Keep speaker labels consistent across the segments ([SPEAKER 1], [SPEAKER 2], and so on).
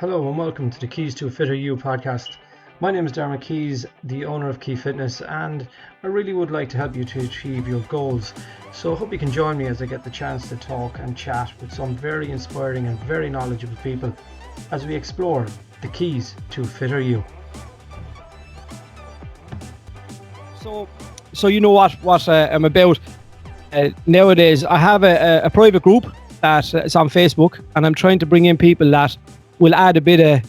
[SPEAKER 1] Hello and welcome to the Keys to a Fitter You podcast. My name is Dermot Keys, the owner of Key Fitness, and I really would like to help you to achieve your goals. So I hope you can join me as I get the chance to talk and chat with some very inspiring and very knowledgeable people as we explore the keys to a fitter you.
[SPEAKER 2] So you know what I'm about. Nowadays, I have a private group that is on Facebook, and I'm trying to bring in people that will add a bit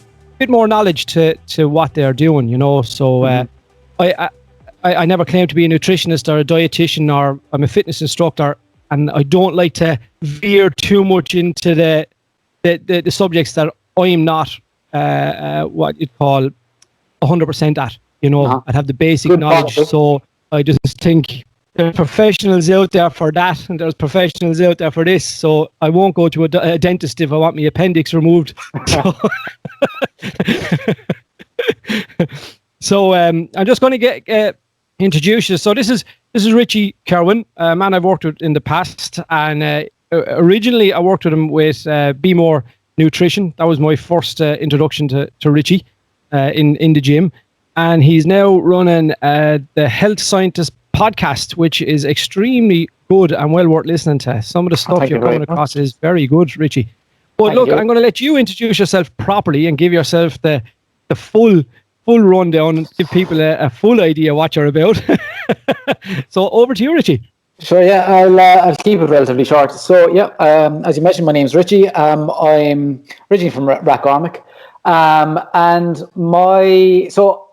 [SPEAKER 2] more knowledge to what they're doing. You know, so I never claim to be a nutritionist or a dietitian, or I'm a fitness instructor, and I don't like to veer too much into the subjects that I'm not what you'd call 100% at. You know, I'd have the basic
[SPEAKER 3] Good
[SPEAKER 2] knowledge.
[SPEAKER 3] policy.
[SPEAKER 2] So I just think there's professionals out there for that, and there's professionals out there for this. So I won't go to a dentist if I want my appendix removed. So I'm just going to get introduce you. So this is Richie Kirwan, a man I've worked with in the past, and originally I worked with him with Be More Nutrition. That was my first introduction to Richie in the gym. And he's now running the Health Scientist podcast, which is extremely good and well worth listening to. Some of the stuff you're coming across is very good, Richie. But look, I'm going to let you introduce yourself properly and give yourself the full rundown and give people a full idea what you're about. So over to you, Richie.
[SPEAKER 3] Sure, yeah, I'll keep it relatively short. So, yeah, as you mentioned, my name's Richie. I'm originally from Rathgarmick.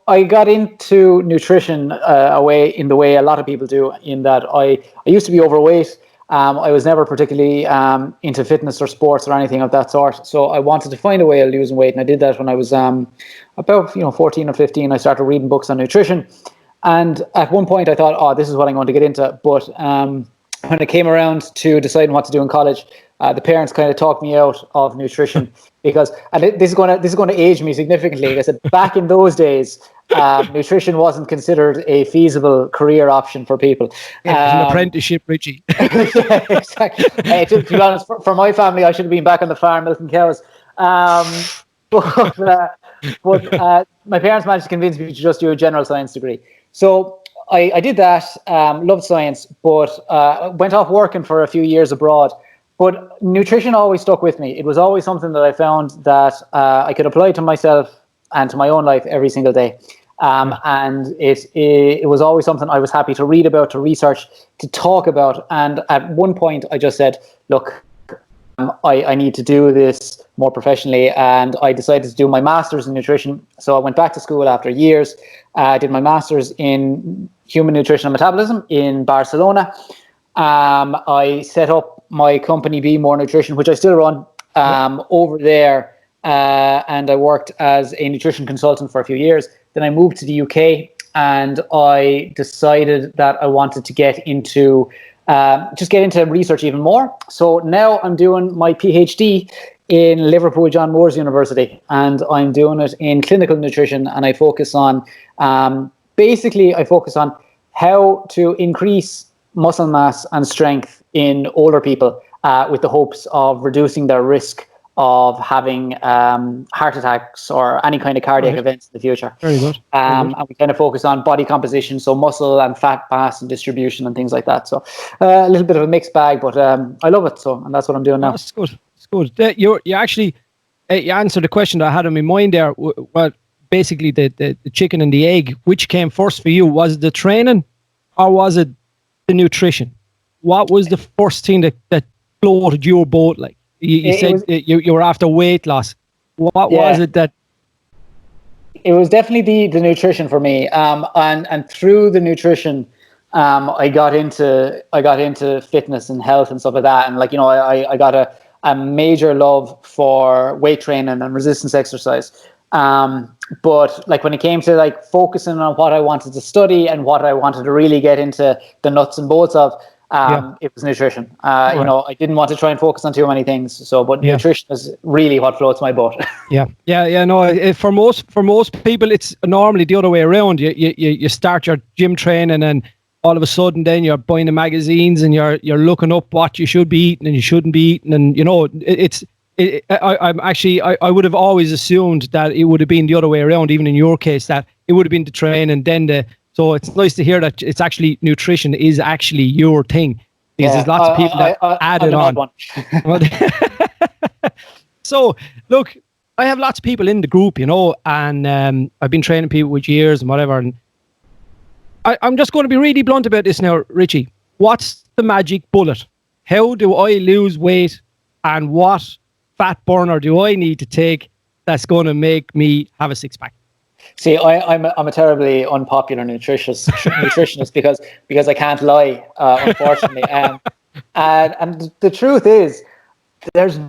[SPEAKER 3] I got into nutrition in the way a lot of people do, in that I used to be overweight. I was never particularly into fitness or sports or anything of that sort. So I wanted to find a way of losing weight, and I did that when I was about 14 or 15. I started reading books on nutrition, and at one point I thought, oh, this is what I'm going to get into. But when it came around to deciding what to do in college, the parents kind of talked me out of nutrition because, and this is going to age me significantly. I said back in those days, nutrition wasn't considered a feasible career option for people.
[SPEAKER 2] It was an apprenticeship, Richie.
[SPEAKER 3] Yeah, exactly. To be honest, for my family, I should have been back on the farm milking cows. But my parents managed to convince me to just do a general science degree. So I did that, loved science, but went off working for a few years abroad. But nutrition always stuck with me. It was always something that I found that I could apply to myself and to my own life every single day. And it was always something I was happy to read about, to research, to talk about. And at one point I just said, look, I need to do this more professionally. And I decided to do my master's in nutrition. So I went back to school after years, did my master's in human nutrition and metabolism in Barcelona. I set up my company Be More Nutrition, which I still run over there, and I worked as a nutrition consultant for a few years. Then I moved to the UK, and I decided that I wanted to get into research even more. So now I'm doing my PhD in Liverpool John Moores University, and I'm doing it in clinical nutrition, and I focus on how to increase muscle mass and strength in older people with the hopes of reducing their risk of having heart attacks or any kind of cardiac events in the future.
[SPEAKER 2] Very good.
[SPEAKER 3] And we kind of focus on body composition, so muscle and fat mass and distribution and things like that. So a little bit of a mixed bag, but I love it. So, and that's what I'm doing now.
[SPEAKER 2] That's good. It's good. You actually you answered the question that I had in my mind there. Well, basically the chicken and the egg. Which came first for you? Was it the training, or was it the nutrition? What was the first thing that floated your boat? Like you said, you were after weight loss. What was it that?
[SPEAKER 3] It was definitely the nutrition for me. And through the nutrition, I got into fitness and health and stuff like that. And I got a major love for weight training and resistance exercise. But when it came to focusing on what I wanted to study and what I wanted to really get into the nuts and bolts of, it was nutrition. Right. I didn't want to try and focus on too many things. But nutrition is really what floats my boat.
[SPEAKER 2] No. For most people, it's normally the other way around. You start your gym training, and all of a sudden, then you're buying the magazines and you're looking up what you should be eating and you shouldn't be eating, and it's I would have always assumed that it would have been the other way around, even in your case, that it would have been the training, then so it's nice to hear that it's actually nutrition is actually your thing, because there's lots of people that add it on. So look, I have lots of people in the group, and I've been training people with years and whatever, and I'm just going to be really blunt about this now, Richie. What's the magic bullet? How do I lose weight, and what fat burner do I need to take that's going to make me have a six-pack?
[SPEAKER 3] See, I'm a terribly unpopular nutritionist because I can't lie, unfortunately. And the truth is, there's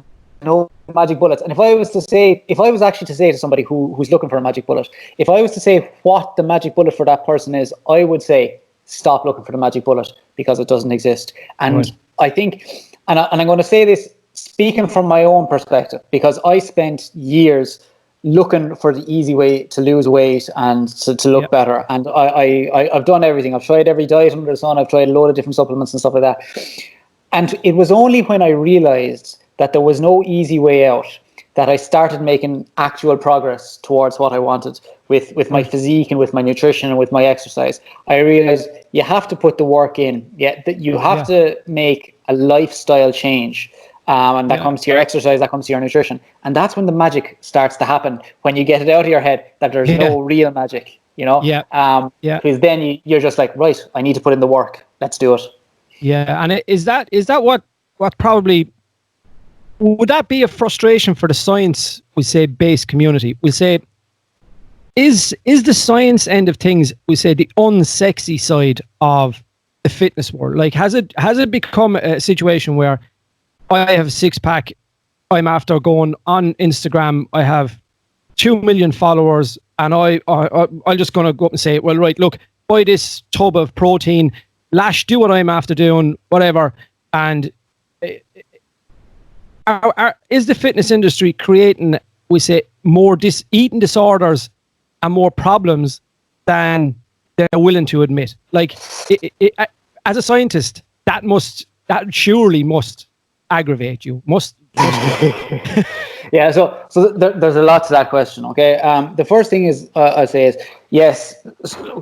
[SPEAKER 3] no magic bullets. And if I was actually to say to somebody who's looking for a magic bullet, if I was to say what the magic bullet for that person is, I would say stop looking for the magic bullet, because it doesn't exist. And right. I think, and I'm going to say this speaking from my own perspective, because I spent years looking for the easy way to lose weight and to look better. And I've done everything. I've tried every diet under the sun. I've tried a load of different supplements and stuff like that. And it was only when I realized that there was no easy way out that I started making actual progress towards what I wanted with my physique and with my nutrition and with my exercise. I realized you have to put the work in. That you have to make a lifestyle change. And that comes to your exercise, that comes to your nutrition. And that's when the magic starts to happen, when you get it out of your head that there's no real magic, because then you're just like, right, I need to put in the work. Let's do it.
[SPEAKER 2] Yeah. And is that what probably, would that be a frustration for the science, we say, based community? We say, is the science end of things, we say, the unsexy side of the fitness world? Like, has it become a situation where I have a six-pack, I'm after going on Instagram, I have 2 million followers, and I'm just going to go up and say, well, right, look, buy this tub of protein, Lash, do what I'm after doing, whatever. And is the fitness industry creating, we say, more eating disorders and more problems than they're willing to admit? Like, as a scientist, that surely must aggravate you. Must.
[SPEAKER 3] Yeah, so there's a lot to that question. Okay, the first thing is I'll say is, yes,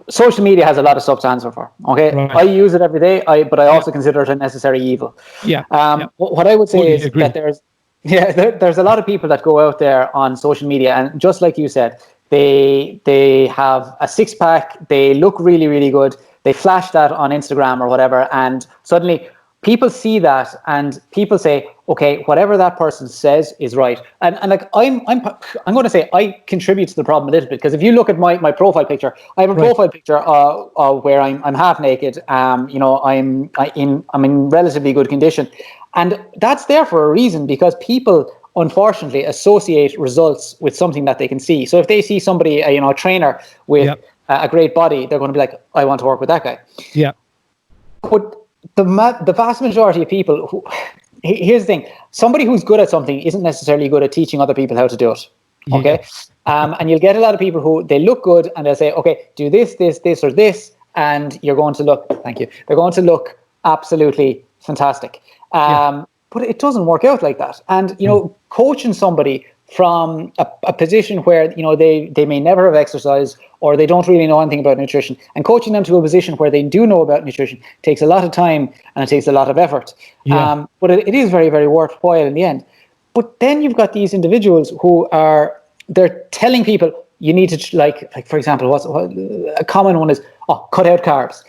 [SPEAKER 3] social media has a lot of stuff to answer for. Okay, right. I use it every day, but I also consider it a necessary evil. Yeah. What I would say is that there's a lot of people that go out there on social media, and just like you said, they have a six-pack, they look really, really good, they flash that on Instagram or whatever, and suddenly people see that and people say, okay, whatever that person says is right. And like, I'm going to say I contribute to the problem a little bit, because if you look at my profile picture, I have a profile picture where I'm half naked. I'm in relatively good condition, and that's there for a reason, because people unfortunately associate results with something that they can see. So if they see somebody, a trainer with a great body, they're going to be like, I want to work with that guy. Yeah. But the vast majority of people here's the thing, somebody who's good at something isn't necessarily good at teaching other people how to do it. Okay. And you'll get a lot of people who, they look good and they'll say, okay, do this, or this, and you're going to look, thank you, they're going to look absolutely fantastic. But it doesn't work out like that. And, coaching somebody from a position where, they may never have exercised, or they don't really know anything about nutrition, and coaching them to a position where they do know about nutrition takes a lot of time and it takes a lot of effort. But it is very, very worthwhile in the end. But then you've got these individuals who they're telling people, you need to, like for example, what a common one is, cut out carbs.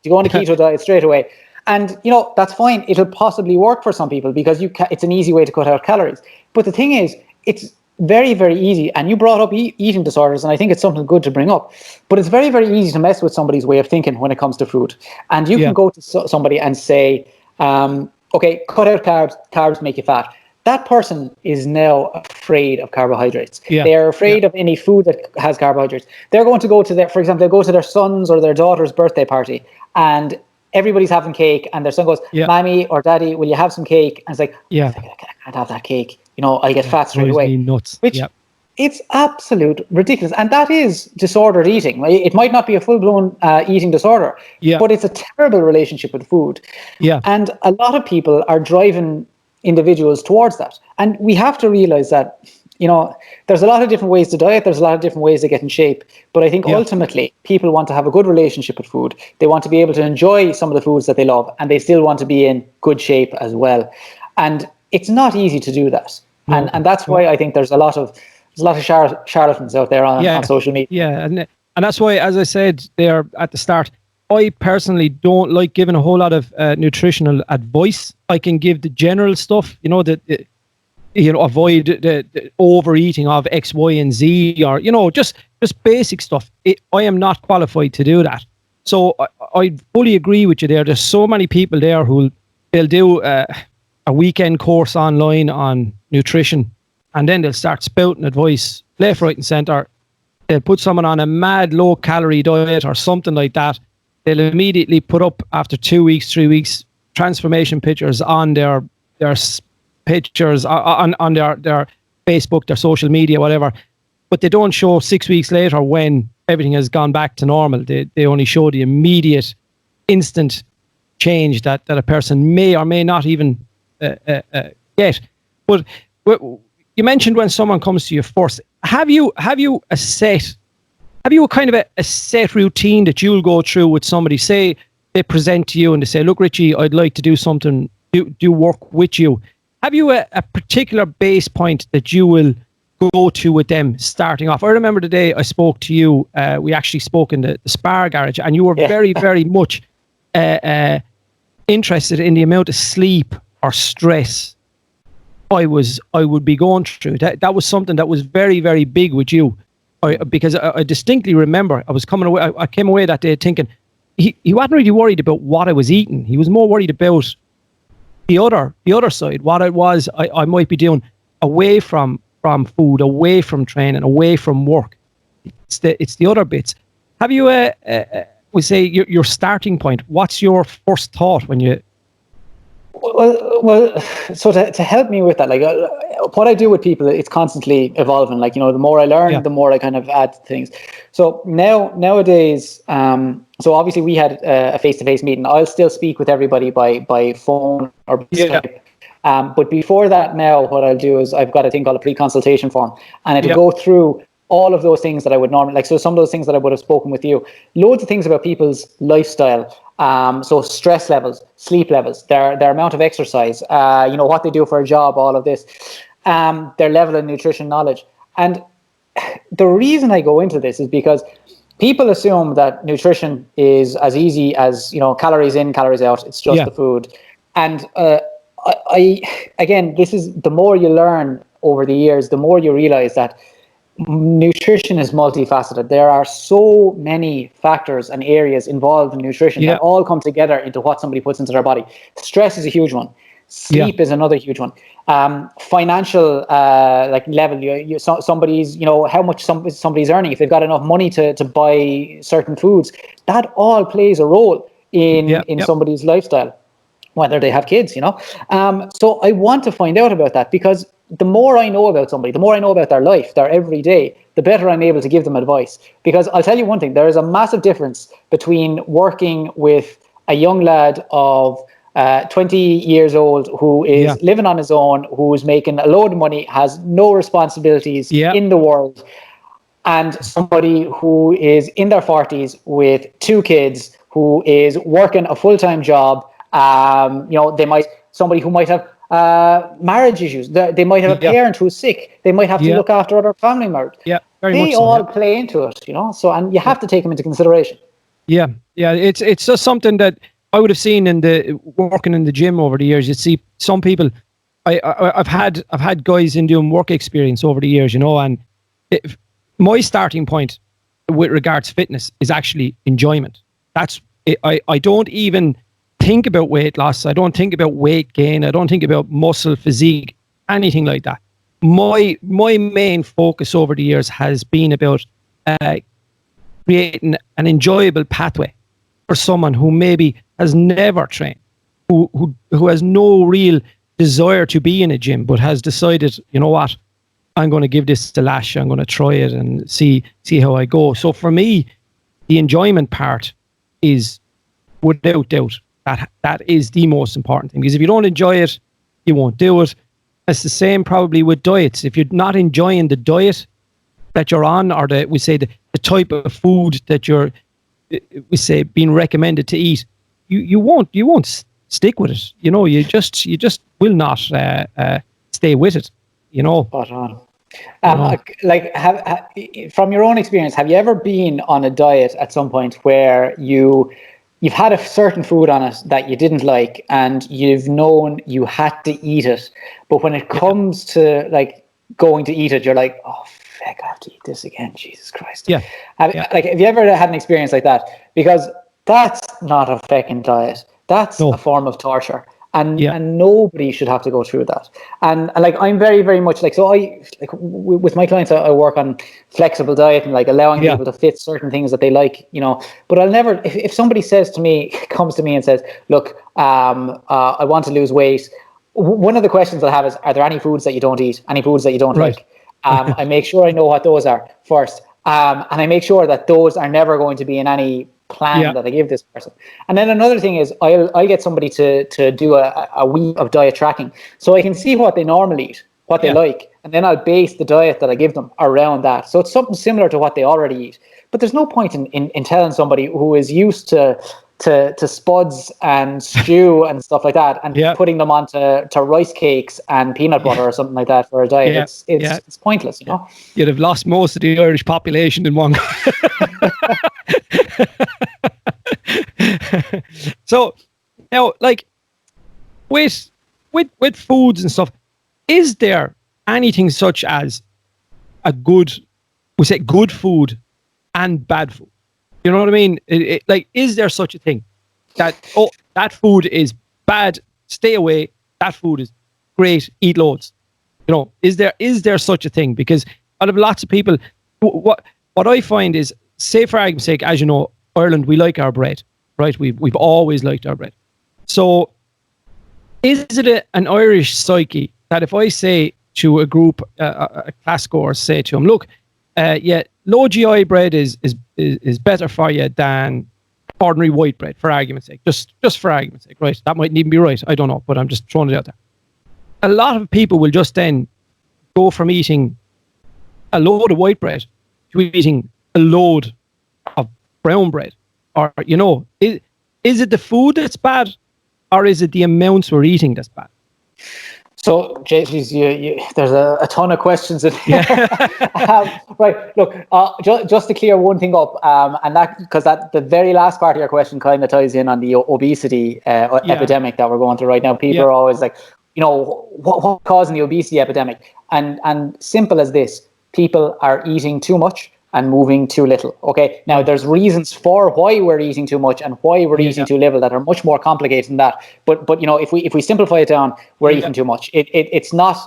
[SPEAKER 3] You go on a keto diet straight away. And, that's fine. It'll possibly work for some people because it's an easy way to cut out calories. But the thing is, it's very, very easy. And you brought up eating disorders, and I think it's something good to bring up. But it's very, very easy to mess with somebody's way of thinking when it comes to food. And you can go to somebody and say, okay, cut out carbs. Carbs make you fat. That person is now afraid of carbohydrates. They are afraid of any food that has carbohydrates. They're going to go to for example, they'll go to their son's or their daughter's birthday party, and everybody's having cake, and their son goes, Mommy or Daddy, will you have some cake? And it's like, I can't have that cake. I get fat straight away.
[SPEAKER 2] Nuts.
[SPEAKER 3] Which it's absolute ridiculous. And that is disordered eating. It might not be a full-blown eating disorder, but it's a terrible relationship with food. And a lot of people are driving individuals towards that. And we have to realize that, there's a lot of different ways to diet. There's a lot of different ways to get in shape. But I think ultimately people want to have a good relationship with food. They want to be able to enjoy some of the foods that they love, and they still want to be in good shape as well. And it's not easy to do that. No. And that's why I think there's a lot of charlatans out there on social media.
[SPEAKER 2] Yeah, and that's why, as I said there at the start, I personally don't like giving a whole lot of nutritional advice. I can give the general stuff, avoid the overeating of X, Y, and Z, or just basic stuff. I am not qualified to do that. So I fully agree with you there. There's so many people there they'll do a weekend course online on nutrition, and then they'll start spouting advice left, right, and centre. They'll put someone on a mad low-calorie diet or something like that. They'll immediately put up, after 2 weeks, 3 weeks, transformation pictures on their pictures on their Facebook, their social media, whatever. But they don't show 6 weeks later when everything has gone back to normal. They only show the immediate, instant change that a person may or may not even get. But you mentioned when someone comes to you first, have you a kind of a set routine that you'll go through with somebody? Say they present to you and they say, look, Richie, I'd like to do something, do work with you. Have you a particular base point that you will go to with them starting off? I remember the day I spoke to you, we actually spoke in the Spar garage, and you were very, very much interested in the amount of sleep or stress I would be going through. That was something that was very, very big with you. Because I distinctly remember I was coming away. I came away that day thinking he wasn't really worried about what I was eating. He was more worried about the other side, what it was I might be doing away from food, away from training, away from work. It's the other bits. Have you we say your starting point? What's your first thought when you?
[SPEAKER 3] Well, so to help me with that, like what I do with people, it's constantly evolving. Like, the more I learn, the more I kind of add things. So nowadays, so obviously we had a face-to-face meeting. I'll still speak with everybody by phone or by Skype. But before that, now what I'll do is I've got a thing called a pre-consultation form, and it'll go through all of those things that I would normally like. So some of those things that I would have spoken with you, loads of things about people's lifestyle. So stress levels, sleep levels, their amount of exercise, what they do for a job, all of this, their level of nutrition knowledge. And the reason I go into this is because people assume that nutrition is as easy as, calories in, calories out. It's just the food. And again, this is the more you learn over the years, the more you realize that nutrition is multifaceted. There are so many factors and areas involved in nutrition that all come together into what somebody puts into their body. Stress is a huge one. Sleep is another huge one. Financial level. Somebody's, how much somebody's earning. If they've got enough money to buy certain foods, that all plays a role in somebody's lifestyle, whether they have kids. So I want to find out about that, because the more I know about somebody, the more I know about their life, their everyday, the better I'm able to give them advice. Because I'll tell you one thing, there is a massive difference between working with a young lad of 20 years old who is living on his own, who is making a load of money, has no responsibilities in the world, and somebody who is in their 40s with 2 kids, who is working a full-time job. Somebody who might have marriage issues. They might have a parent who's sick. They might have to look after other family members. They all play into it, So, and you have to take them into consideration.
[SPEAKER 2] It's just something that I would have seen in the working in the gym over the years. You see some people. I've had guys in doing work experience over the years, and my starting point with regards to fitness is actually enjoyment. That's it. I don't even think about weight loss. I don't think about weight gain. I don't think about muscle physique, anything like that. My main focus over the years has been about creating an enjoyable pathway for someone who maybe has never trained, who has no real desire to be in a gym, but has decided, you know what, I'm going to give this a lash. I'm going to try it and see how I go. So for me, the enjoyment part is without doubt that is the most important thing, because if you don't enjoy it, you won't do it. It's the same probably with diets. If you're not enjoying the diet that you're on, or the type of food that you're, we say, being recommended to eat, you won't stick with it. You know, you just will not stay with it. You know.
[SPEAKER 3] Spot on. Like, from your own experience, have you ever been on a diet at some point where you've had a certain food on it that you didn't like, and you've known you had to eat it, but when it comes to like going to eat it, you're like, oh fuck, I have to eat this again, Jesus Christ. Have you ever had an experience like that? Because that's not a fucking diet. That's a form of torture. And nobody should have to go through that. And like, I'm very, very much like, so I, like with my clients, I work on flexible diet and like allowing people to fit certain things that they like, you know, but I'll never, if somebody comes to me and says, look, I want to lose weight. One of the questions I have is, are there any foods that you don't eat? Any foods that you don't like? I make sure I know what those are first. And I make sure that those are never going to be in any plan that I give this person. And then another thing is I'll get somebody to do a week of diet tracking, so I can see what they normally eat, what they like, and then I'll base the diet that I give them around that. So it's something similar to what they already eat. But there's no point in telling somebody who is used to spuds and stew and stuff like that, and putting them onto rice cakes and peanut butter or something like that for a diet. It's pointless, you know.
[SPEAKER 2] You'd have lost most of the Irish population in one. So now, like with foods and stuff, is there anything such as good food and bad food? You know what I mean? Like, is there such a thing that, that food is bad, stay away, that food is great, eat loads? You know, is there such a thing? Because out of lots of people, what I find is, say for argument's sake, as you know, Ireland, we like our bread, right? We've always liked our bread. So is it an Irish psyche that if I say to a group, a class course, say to them, look, low GI bread is better for you than ordinary white bread, for argument's sake, just for argument's sake, right? That mightn't even be right, I don't know, but I'm just throwing it out there. A lot of people will just then go from eating a load of white bread to eating a load of brown bread. Or, you know, is it the food that's bad, or is it the amounts we're eating that's bad?
[SPEAKER 3] So, JC, there's a ton of questions in here. Right, look, just to clear one thing up, and that, because the very last part of your question kind of ties in on the obesity epidemic that we're going through right now. People are always like, you know, what's causing the obesity epidemic? And simple as this: people are eating too much and moving too little. Okay, now there's reasons for why we're eating too much and why we're eating too little that are much more complicated than that. But you know, if we simplify it down, we're eating too much. It's not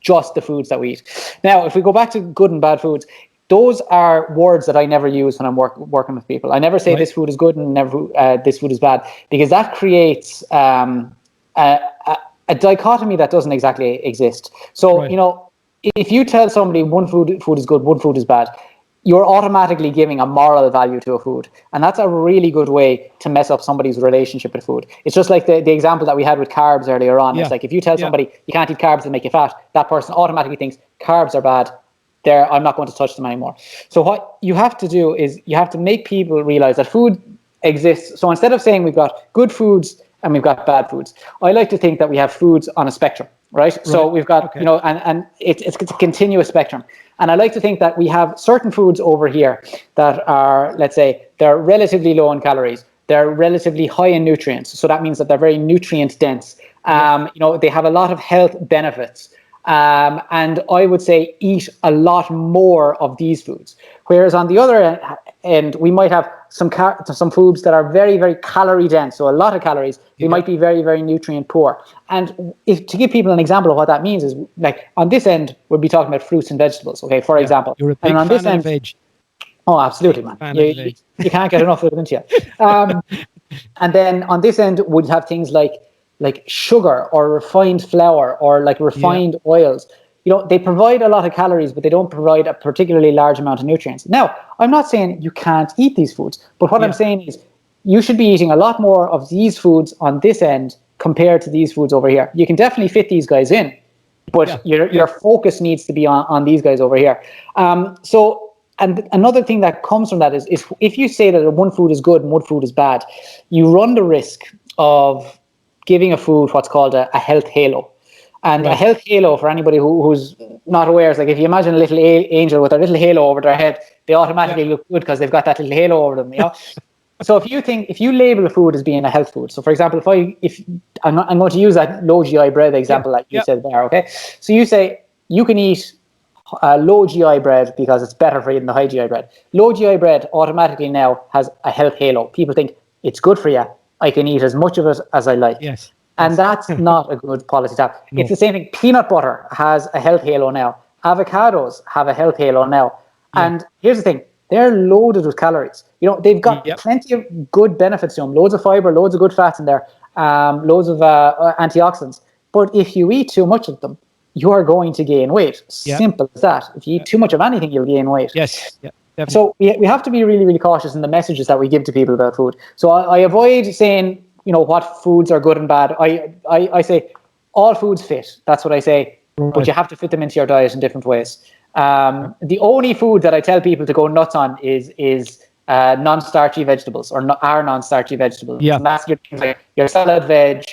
[SPEAKER 3] just the foods that we eat. Now, if we go back to good and bad foods, those are words that I never use when I'm working with people. I never say this food is good and this food is bad, because that creates a dichotomy that doesn't exactly exist. So you know, if you tell somebody one food is good, one food is bad, you're automatically giving a moral value to a food. And that's a really good way to mess up somebody's relationship with food. It's just like the example that we had with carbs earlier on. It's like, if you tell somebody you can't eat carbs, they'll make you fat, that person automatically thinks carbs are bad. I'm not going to touch them anymore. So what you have to do is you have to make people realize that food exists. So instead of saying we've got good foods and we've got bad foods, I like to think that we have foods on a spectrum, right? So we've got, you know, and it's a continuous spectrum. And I like to think that we have certain foods over here that are, let's say, they're relatively low in calories. They're relatively high in nutrients. So that means that they're very nutrient dense. You know, they have a lot of health benefits. And I would say eat a lot more of these foods. Whereas on the other end, we might have some foods that are very, very calorie dense. So a lot of calories, they might be very, very nutrient poor. And to give people an example of what that means is, like, on this end, we'll be talking about fruits and vegetables. Okay, for example.
[SPEAKER 2] You're a big fan of veg.
[SPEAKER 3] Oh, absolutely, man. You can't get enough of it, don't you? And then on this end, we'd have things like sugar or refined flour or like refined oils. You know, they provide a lot of calories, but they don't provide a particularly large amount of nutrients. Now, I'm not saying you can't eat these foods, but what I'm saying is you should be eating a lot more of these foods on this end compared to these foods over here. You can definitely fit these guys in, but your focus needs to be on these guys over here. And another thing that comes from that is if you say that one food is good and one food is bad, you run the risk of giving a food what's called a health halo. And a health halo, for anybody who's not aware, is like if you imagine a little angel with a little halo over their head, they automatically look good because they've got that little halo over them, you know. So if you label a food as being a health food, so for example, if I'm going to use that low GI bread example that you said there, okay? So you say you can eat low GI bread because it's better for you than the high GI bread. Low GI bread automatically now has a health halo. People think it's good for you. I can eat as much of it as I like.
[SPEAKER 2] Yes.
[SPEAKER 3] And that's not a good policy to have. No. It's the same thing. Peanut butter has a health halo now. Avocados have a health halo now. Yeah. And here's the thing. They're loaded with calories. You know, they've got plenty of good benefits to them. Loads of fiber, loads of good fats in there, loads of antioxidants. But if you eat too much of them, you are going to gain weight. Simple as that. If you eat too much of anything, you'll gain weight.
[SPEAKER 2] Yes. Yeah. Definitely.
[SPEAKER 3] So we have to be really, really cautious in the messages that we give to people about food. So I avoid saying, you know, what foods are good and bad. I say all foods fit. That's what I say. Right. But you have to fit them into your diet in different ways. The only food that I tell people to go nuts on is non-starchy vegetables or non-starchy vegetables.
[SPEAKER 2] Yeah.
[SPEAKER 3] And that's your salad veg,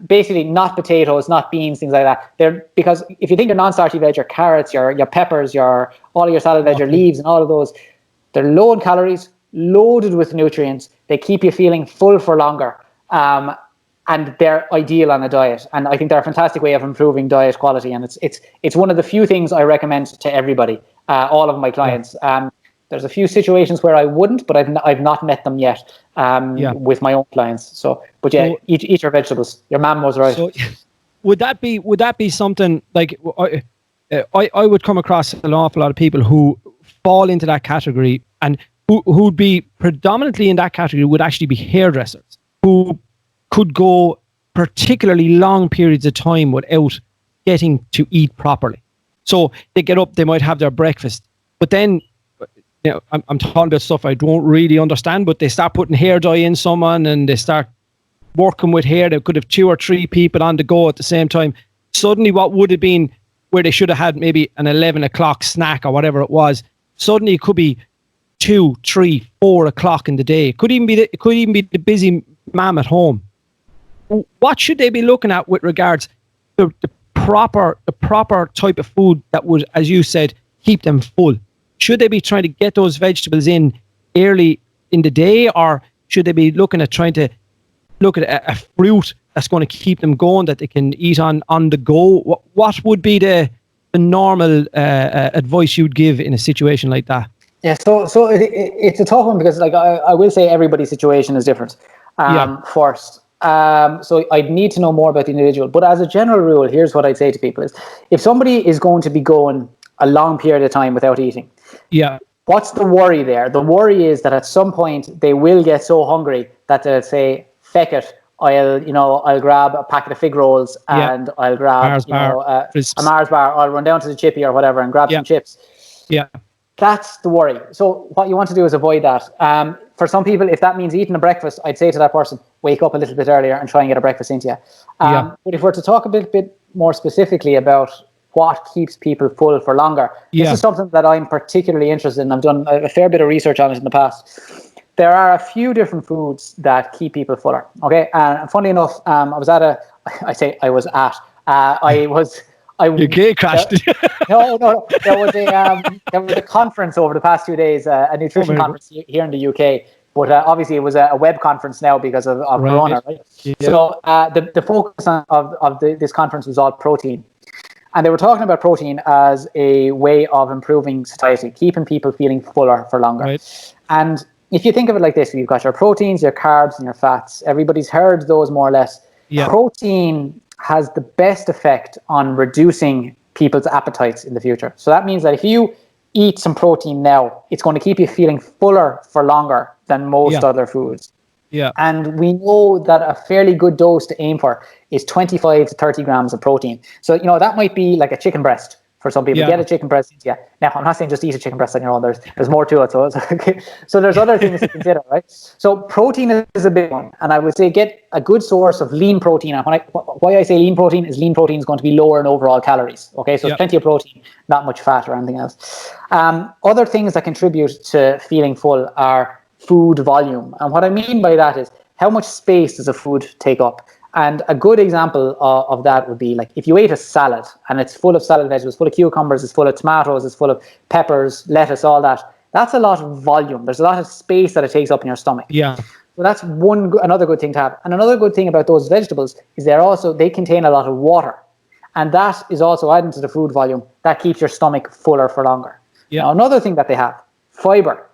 [SPEAKER 3] basically not potatoes, not beans, things like that. Because if you think of non-starchy veg, your carrots, your peppers, all of your salad veg, your leaves and all of those, they're low in calories, loaded with nutrients. They keep you feeling full for longer. And they're ideal on a diet. And I think they're a fantastic way of improving diet quality. And it's one of the few things I recommend to everybody, all of my clients. There's a few situations where I wouldn't, but I've not met them yet with my own clients. So, but eat your vegetables. Your mom was right. So,
[SPEAKER 2] would that be something like I would come across an awful lot of people who fall into that category and who'd be predominantly in that category would actually be hairdressers who could go particularly long periods of time without getting to eat properly. So they get up, they might have their breakfast, but then, you know, I'm talking about stuff I don't really understand, but they start putting hair dye in someone and they start working with hair. They could have 2 or 3 people on the go at the same time. Suddenly what would have been where they should have had maybe an 11 o'clock snack or whatever it was, suddenly it could be 2, 3, 4 o'clock in the day. It could even be the busy mom at home. What should they be looking at with regards to the proper type of food that would, as you said, keep them full? Should they be trying to get those vegetables in early in the day, or should they be looking at trying to look at a fruit that's going to keep them going that they can eat on the go? What would be the normal advice you'd give in a situation like that?
[SPEAKER 3] Yeah, so it's a tough one because, like, I will say everybody's situation is different. First. So I'd need to know more about the individual. But as a general rule, here's what I'd say to people is if somebody is going to be going a long period of time without eating, what's the worry there? The worry is that at some point they will get so hungry that they'll say, feck it, I'll grab a packet of fig rolls and I'll grab a Mars bar. I'll run down to the chippy or whatever and grab some chips. Yeah. That's the worry. So what you want to do is avoid that. For some people, if that means eating a breakfast, I'd say to that person, wake up a little bit earlier and try and get a breakfast into you. But if we're to talk a bit more specifically about what keeps people full for longer, this is something that I'm particularly interested in. I've done a fair bit of research on it in the past. There are a few different foods that keep people fuller. Okay, and funnily enough,
[SPEAKER 2] Your gate crashed.
[SPEAKER 3] No. There was a conference over the past 2 days, a nutrition conference here in the UK. But obviously, it was a web conference now because of Corona, right? Yeah. So the focus of this conference was all protein. And they were talking about protein as a way of improving satiety, keeping people feeling fuller for longer. Right. And if you think of it like this, you've got your proteins, your carbs, and your fats. Everybody's heard those more or less. Yeah. Protein has the best effect on reducing people's appetites in the future. So that means that if you eat some protein now, it's going to keep you feeling fuller for longer than most other foods. Yeah. And we know that a fairly good dose to aim for is 25 to 30 grams of protein. So, that might be like a chicken breast for some people. Get a chicken breast. Yeah. Now, I'm not saying just eat a chicken breast on your own. There's more to it. So there's other things to consider, right? So protein is a big one. And I would say get a good source of lean protein. And why I say lean protein is going to be lower in overall calories. Okay, so it's plenty of protein, not much fat or anything else. Other things that contribute to feeling full are food volume. And what I mean by that is how much space does a food take up? And a good example of that would be like if you ate a salad and it's full of salad vegetables, full of cucumbers, it's full of tomatoes, it's full of peppers, lettuce, all that. That's a lot of volume. There's a lot of space that it takes up in your stomach.
[SPEAKER 2] Yeah.
[SPEAKER 3] So that's another good thing to have. And another good thing about those vegetables is they contain a lot of water. And that is also adding to the food volume. That keeps your stomach fuller for longer.
[SPEAKER 2] Yeah.
[SPEAKER 3] Now, another thing that they have, fiber.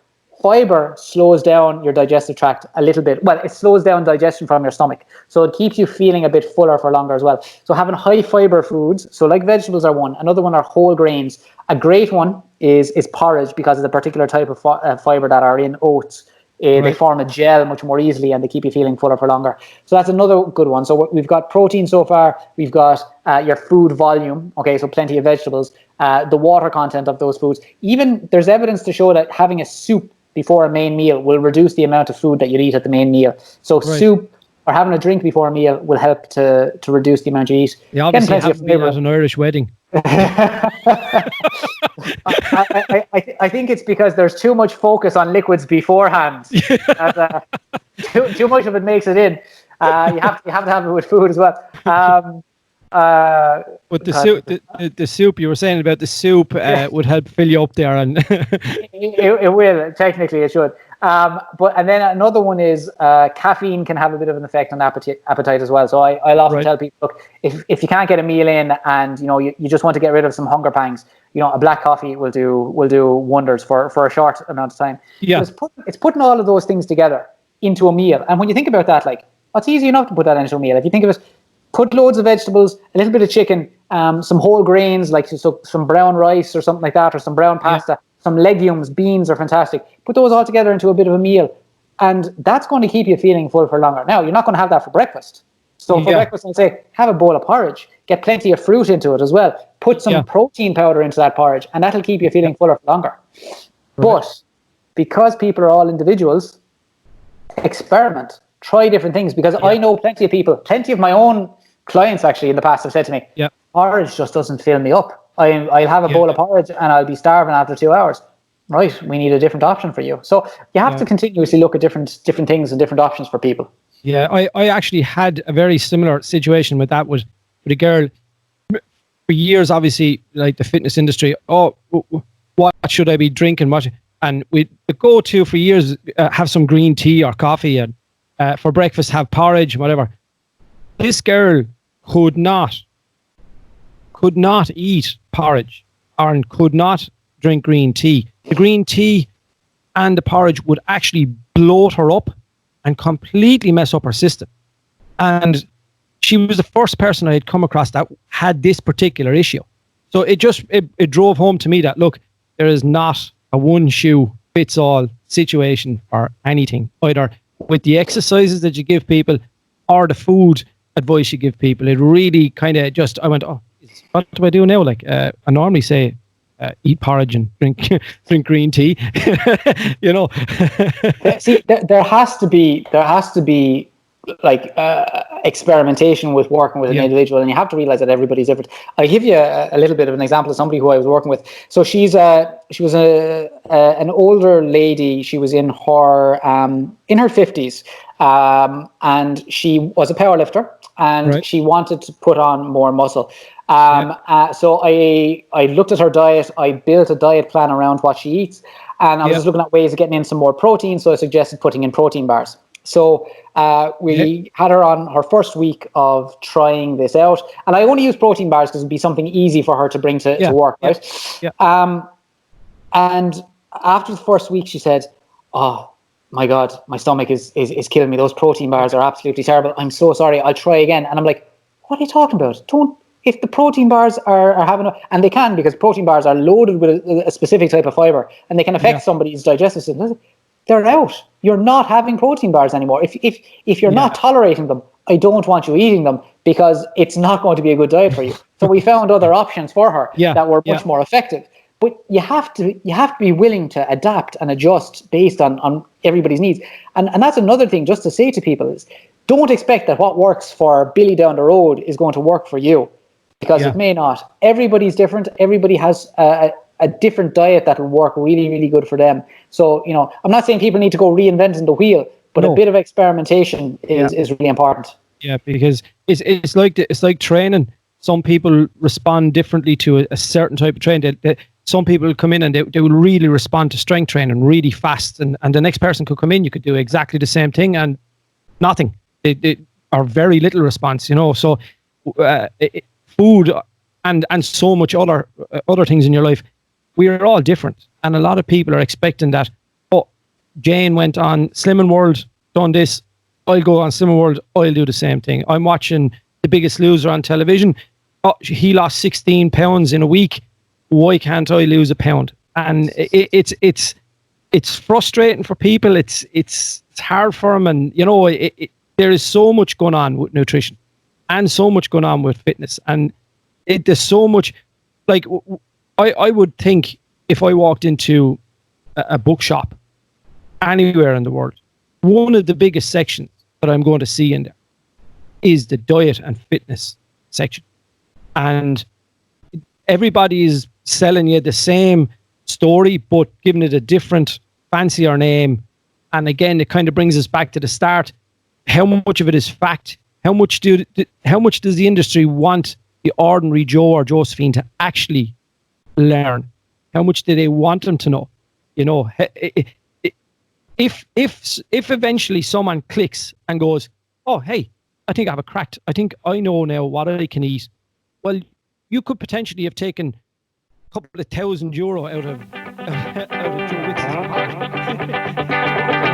[SPEAKER 3] Fiber slows down your digestive tract a little bit. Well, it slows down digestion from your stomach. So it keeps you feeling a bit fuller for longer as well. So having high fiber foods, so like vegetables are one. Another one are whole grains. A great one is porridge because of the particular type of fiber that are in oats. They form a gel much more easily and they keep you feeling fuller for longer. So that's another good one. So we've got protein so far. We've got your food volume. Okay, so plenty of vegetables. The water content of those foods. Even there's evidence to show that having a soup before a main meal will reduce the amount of food that you eat at the main meal. So soup or having a drink before a meal will help to reduce the amount you eat.
[SPEAKER 2] You obviously haven't been at an Irish wedding.
[SPEAKER 3] I think it's because there's too much focus on liquids beforehand. Too much of it makes it in. You have to have it with food as well.
[SPEAKER 2] But the soup you were saying about the soup would help fill you up there, and
[SPEAKER 3] it will. Technically, it should. And then another one is caffeine can have a bit of an effect on appetite as well. So I'll often tell people, look, if you can't get a meal in and you just want to get rid of some hunger pangs, a black coffee will do wonders for a short amount of time.
[SPEAKER 2] Yeah,
[SPEAKER 3] so it's putting all of those things together into a meal. And when you think about that, like, it's easy enough to put that into a meal. If you think of it, put loads of vegetables, a little bit of chicken, some whole grains like some brown rice or something like that, or some brown pasta. Some legumes, beans are fantastic. Put those all together into a bit of a meal, and that's going to keep you feeling full for longer. Now, you're not going to have that for breakfast. So for breakfast, I'd say have a bowl of porridge. Get plenty of fruit into it as well. Put some protein powder into that porridge, and that'll keep you feeling fuller for longer. But because people are all individuals, experiment. Try different things, because I know plenty of my own clients actually in the past have said to me, porridge just doesn't fill me up. I'll have a bowl of porridge and I'll be starving after 2 hours. Right, we need a different option for you. So you have to continuously look at different things and different options for people.
[SPEAKER 2] Yeah, I actually had a very similar situation with that with a girl for years, obviously, like the fitness industry. Oh, what should I be drinking? And the go-to for years, have some green tea or coffee, and for breakfast have porridge, whatever. This girl could not eat porridge and could not drink green tea. The green tea and the porridge would actually bloat her up and completely mess up her system. And she was the first person I had come across that had this particular issue. So it drove home to me that, look, there is not a one shoe fits all situation for anything, either with the exercises that you give people or the food advice you give people. It really kind of I went, oh, what do I do now? Like I normally say, eat porridge and drink green tea.
[SPEAKER 3] See, there has to be like experimentation with working with an individual, and you have to realize that everybody's different. I'll give you a little bit of an example of somebody who I was working with. So she was an older lady. She was in her 50s, and she was a powerlifter, and she wanted to put on more muscle. So I looked at her diet. I built a diet plan around what she eats, and I was just looking at ways of getting in some more protein. So I suggested putting in protein bars. So we had her on her first week of trying this out, and I only use protein bars because it'd be something easy for her to bring to work, right? And after the first week, she said, "Oh my God, my stomach is killing me. Those protein bars are absolutely terrible. I'm so sorry. I'll try again." And I'm like, "What are you talking about? If the protein bars are having, and they can, because protein bars are loaded with a specific type of fiber, and they can affect somebody's digestive system. They're out. You're not having protein bars anymore. If you're not tolerating them, I don't want you eating them because it's not going to be a good diet for you. So we found other options for her that were much more effective. But you have to be willing to adapt and adjust based on everybody's needs. And that's another thing just to say to people is, don't expect that what works for Billy down the road is going to work for you, because it may not. Everybody's different. Everybody has a different diet that will work really, really good for them. So, I'm not saying people need to go reinventing the wheel, but a bit of experimentation is really important.
[SPEAKER 2] Yeah, because it's like training. Some people respond differently to a certain type of training. Some people come in and they will really respond to strength training really fast, and the next person could come in, you could do exactly the same thing and nothing. Or very little response, So food and so much other things in your life, we are all different, and a lot of people are expecting that. Oh, Jane went on Slimming World, done this. I'll go on Slimming World. I'll do the same thing. I'm watching The Biggest Loser on television. Oh, he lost 16 pounds in a week. Why can't I lose a pound? And it's frustrating for people. It's hard for them, and there is so much going on with nutrition, and so much going on with fitness, and there's so much. Like, I would think if I walked into a bookshop anywhere in the world, one of the biggest sections that I'm going to see in there is the diet and fitness section. And everybody is selling you the same story, but giving it a different, fancier name. And again, it kind of brings us back to the start. How much of it is fact? How much does the industry want the ordinary Joe or Josephine to actually learn? How much do they want them to know? If eventually someone clicks and goes, oh, hey, I think I have a cracked. I think I know now what I can eat. Well, you could potentially have taken a couple of €1,000 out of Joe Witz's pocket.